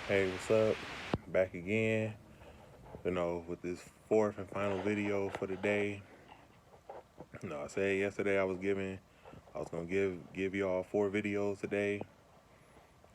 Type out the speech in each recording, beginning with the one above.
Hey, what's up? Back again, with this fourth and final video for the day. I said yesterday I was gonna give y'all four videos today.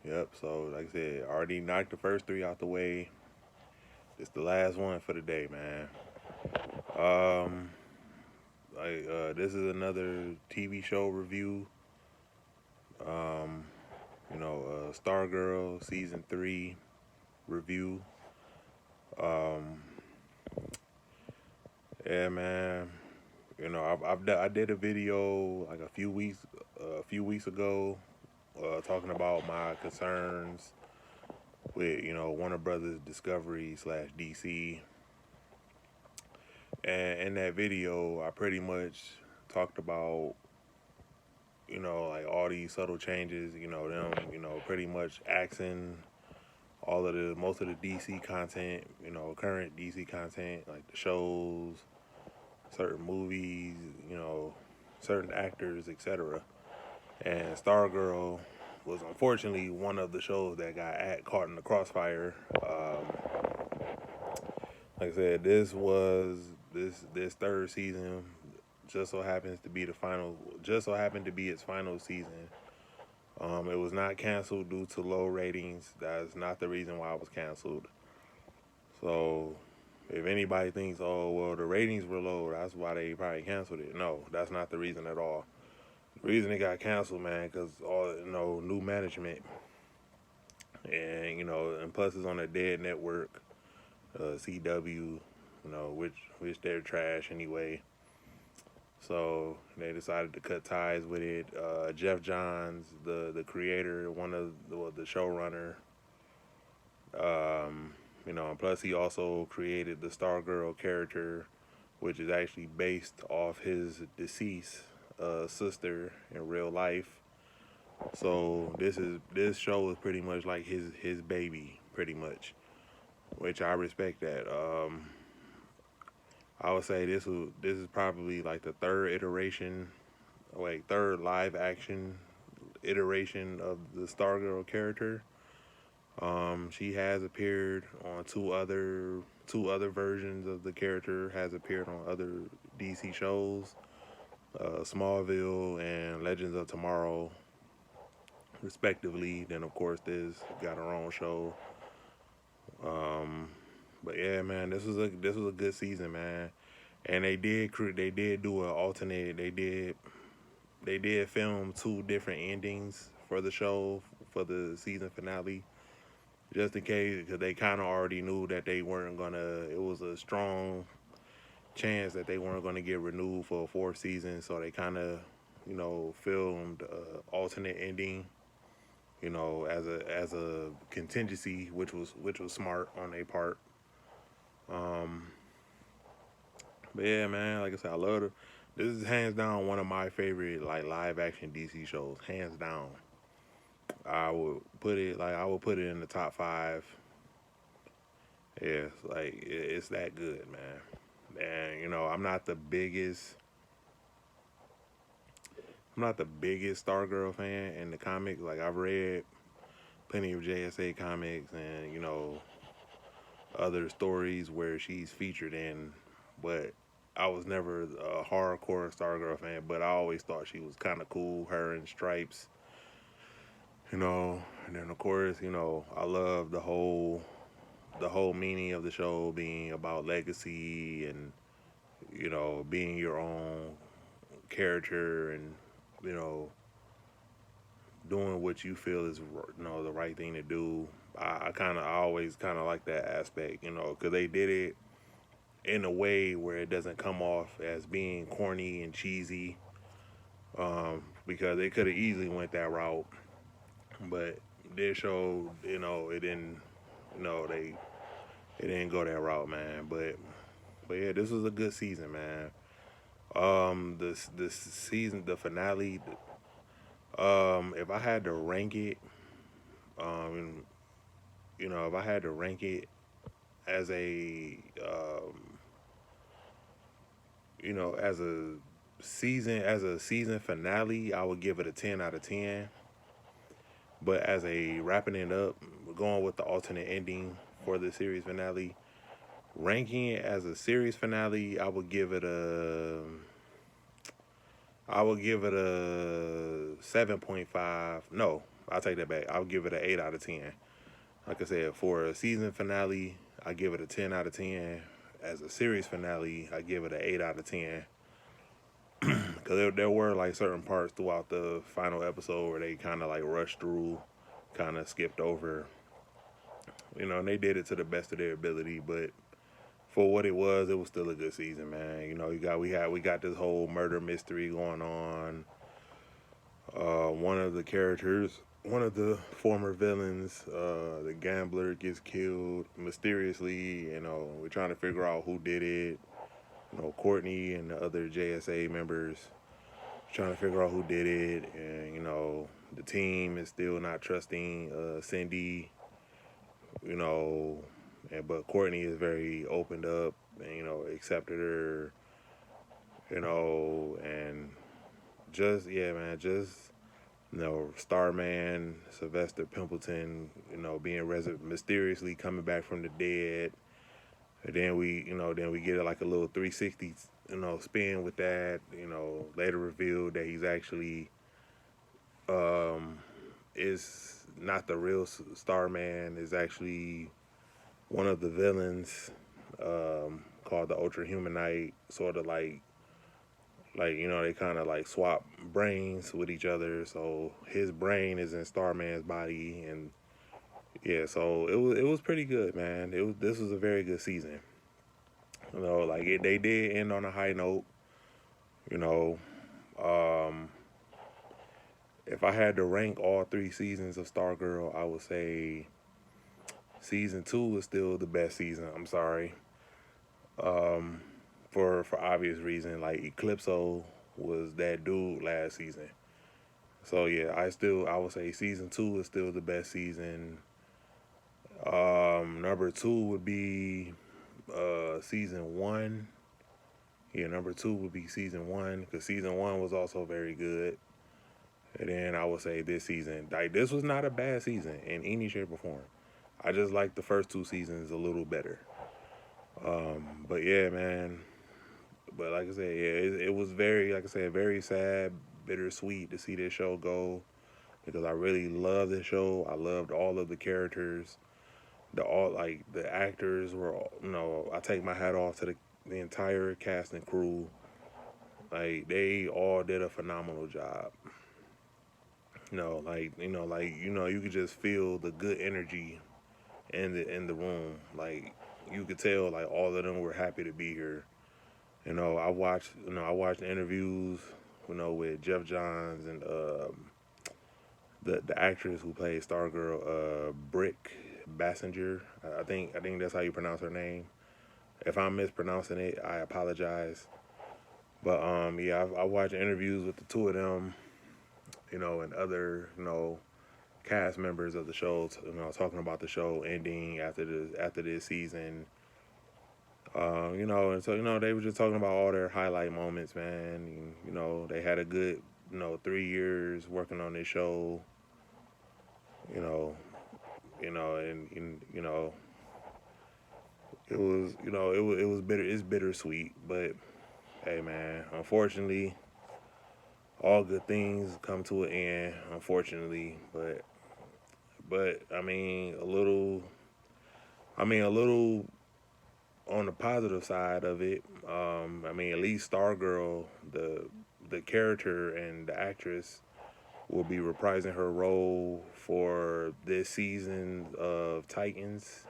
Yep. So like I said, I already knocked the first three out the way. It's the last one for the day, man. Um, this is another TV show review. Um, Stargirl season 3 review. Um, yeah, man. I did a video like a few weeks ago, talking about my concerns with Warner Brothers Discovery slash DC, and in that video, I pretty much talked about like all these subtle changes, them pretty much axing all of the most of the DC content, current DC content like the shows, certain movies, certain actors, etc. And Stargirl was unfortunately one of the shows that got caught in the crossfire. Like I said, this third season just so happens to be the final. Just so happened to be its final season. It was not canceled due to low ratings. That's not the reason why it was canceled. So, if anybody thinks, oh well, the ratings were low, that's why they probably canceled it. No, that's not the reason at all. The reason it got canceled, man, because all new management, and and plus it's on a dead network, CW, which they're trash anyway. So they decided to cut ties with it. Jeff Johns, the creator, one of the showrunner, and plus he also created the Stargirl character, which is actually based off his deceased sister in real life. So this show is pretty much like his baby, pretty much, which I respect that. I would say this is probably like the third live action iteration of the Stargirl character. She has appeared on two other versions of the character. Has appeared on other DC shows, Smallville and Legends of Tomorrow, respectively. Then of course this got her own show. Um, but yeah, man, this was a good season, man. And they did do an alternate. They did film two different endings for the show for the season finale, just in case, because they kind of already knew that they weren't gonna. It was a strong chance that they weren't gonna get renewed for a fourth season, so they kind of, filmed alternate ending, as a contingency, which was smart on their part. Um, but yeah, man, like I said, I love it. This is hands down one of my favorite like live action DC shows, hands down. I would put it in the top five. Yeah, it's that good, man. And I'm not the biggest Stargirl fan in the comics. Like I've read plenty of JSA comics and other stories where she's featured in, but I was never a hardcore Stargirl fan. But I always thought she was kind of cool, her and Stripes, And then of course, I love the whole meaning of the show being about legacy and being your own character and you know doing what you feel is the right thing to do. I always kind of like that aspect, because they did it in a way where it doesn't come off as being corny and cheesy. Because they could have easily went that route, but this show, it didn't. They it didn't go that route, man. But yeah, this was a good season, man. This season, the finale. If I had to rank it, um, if I had to rank it as as a season finale, I would give it a 10 out of 10. But as a wrapping it up, going with the alternate ending for the series finale. Ranking it as a series finale, I would give it a 7.5. No, I'll take that back. I'll give it an 8 out of 10. Like I said, for a season finale, I give it a 10 out of 10. As a series finale, I give it an 8 out of 10. Because there were like certain parts throughout the final episode where they kind of like rushed through, kind of skipped over, and they did it to the best of their ability. But for what it was still a good season, man. We got this whole murder mystery going on. One of the characters, one of the former villains, the gambler, gets killed mysteriously. We're trying to figure out who did it. Courtney and the other JSA members trying to figure out who did it, and the team is still not trusting Cindy. You know, but Courtney is very opened up and accepted her. And just yeah, man, just Starman, Sylvester Pimpleton, being mysteriously coming back from the dead. And then we get like a little 360, spin with that. Later revealed that he's actually um, is not the real Starman. Is actually one of the villains, called the Ultra Humanite. Sort of like they kind of like swap brains with each other. So his brain is in Starman's body, and yeah, so it was pretty good, man. This was a very good season. They did end on a high note. You know, um, if I had to rank all 3 seasons of Stargirl, I would say season 2 is still the best season. I'm sorry, um, for obvious reason. Like Eclipso was that dude last season. So yeah, I would say season 2 is still the best season. Number 2 would be season 1. Yeah, number 2 would be season 1, because season 1 was also very good. And then I would say this season, like, this was not a bad season in any shape or form. I just like the first 2 seasons a little better. But yeah, man. But like I said, yeah, it was very, like I said, very sad, bittersweet to see this show go, because I really love this show. I loved all of the characters. The actors were, I take my hat off to the entire cast and crew. Like, they all did a phenomenal job. You could just feel the good energy in the room. Like, you could tell, like, all of them were happy to be here. I watched interviews, with Jeff Johns and the actress who played Stargirl, Brick Bassinger. I think that's how you pronounce her name. If I'm mispronouncing it, I apologize. But yeah, I watched interviews with the two of them, and other, cast members of the show, talking about the show ending after this season. And so they were just talking about all their highlight moments, man. And, they had a good, 3 years working on this show. You know, and it was bitter. It's bittersweet, but hey, man, unfortunately, all good things come to an end. Unfortunately, but a little on the positive side of it. At least Stargirl, the character and the actress, will be reprising her role for this season of Titans,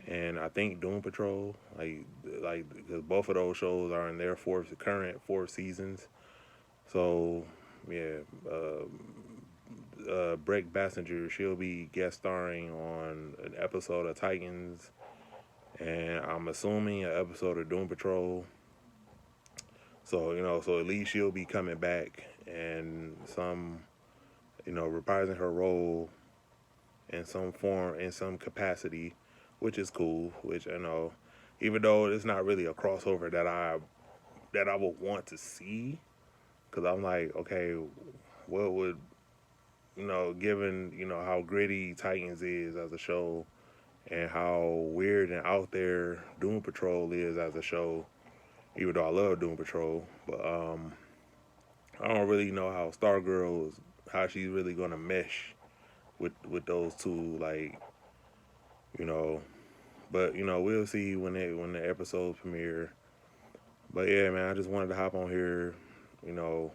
and I think Doom Patrol. Because both of those shows are in their current 4 seasons. So yeah, Breck Bassinger, she'll be guest starring on an episode of Titans, and I'm assuming an episode of Doom Patrol. So at least she'll be coming back and reprising her role in some form, in some capacity, which is cool. Which even though it's not really a crossover that I would want to see, because I'm like, okay, what would given how gritty Titans is as a show, and how weird and out there Doom Patrol is as a show. Even though I love Doom Patrol, but I don't really know how Stargirl is, how she's really gonna mesh with those two, like you know. But we'll see when the episodes premiere. But yeah, man, I just wanted to hop on here, you know,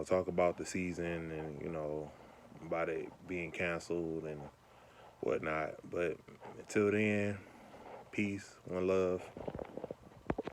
talk about the season and about it being canceled and whatnot. But until then, peace, one love.